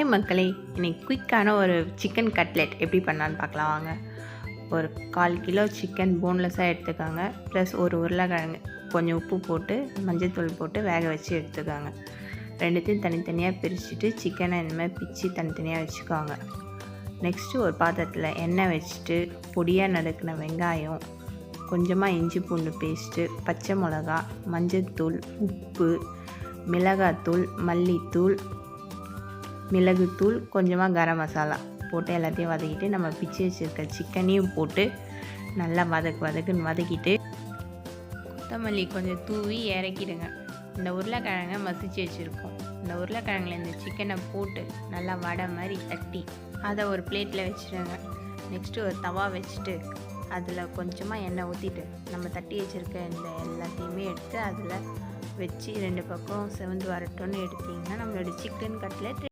Hi மக்களே, இன்னைக்கு குயிக்கான ஒரு சிக்கன் கட்லெட் எப்படி பண்ணலான்னு பார்க்கலாம் வாங்க. ஒரு 1/4 கிலோ சிக்கன் போன்லெஸ்ஸாக எடுத்துக்காங்க. ப்ளஸ் ஒரு உருளைக்கிழங்கு கொஞ்சம் உப்பு போட்டு மஞ்சள்தூள் போட்டு வேக வச்சு எடுத்துக்காங்க. ரெண்டுத்தையும் தனித்தனியாக பிரிச்சுட்டு சிக்கனை இந்த மாதிரி பிச்சு தனித்தனியாக வச்சுக்காங்க. நெக்ஸ்ட்டு ஒரு பாத்திரத்தில் எண்ணெய் வச்சுட்டு பொடியாக நறுக்கின வெங்காயம், கொஞ்சமாக இஞ்சி பூண்டு பேஸ்ட்டு, பச்சை மிளகா, மஞ்சள்தூள், உப்பு, மிளகாத்தூள், மல்லித்தூள், மிளகுத்தூள், கொஞ்சமாக கரம் மசாலா போட்டு எல்லாத்தையும் வதக்கிட்டு நம்ம பிச்சு வச்சுருக்க சிக்கனையும் போட்டு நல்லா வதக்குன்னு வதக்கிட்டு கொத்தமல்லி கொஞ்சம் தூவி இறக்கிடுங்க. இந்த உருளைக்கிழங்கை மசிச்சு வச்சுருக்கோம். இந்த உருளைக்கிழங்குல இந்த சிக்கனை போட்டு நல்லா வடை மாதிரி தட்டி அதை ஒரு பிளேட்டில் வச்சுடுங்க. நெக்ஸ்ட்டு ஒரு தவா வச்சுட்டு அதில் கொஞ்சமாக எண்ணெய் ஊற்றிட்டு நம்ம தட்டி வச்சுருக்க இந்த எல்லாத்தையுமே எடுத்து அதில் வச்சு 2 பக்கம் செவந்து வரட்டும்னு எடுத்திங்கன்னா நம்மளோட சிக்கன் கட்லெட்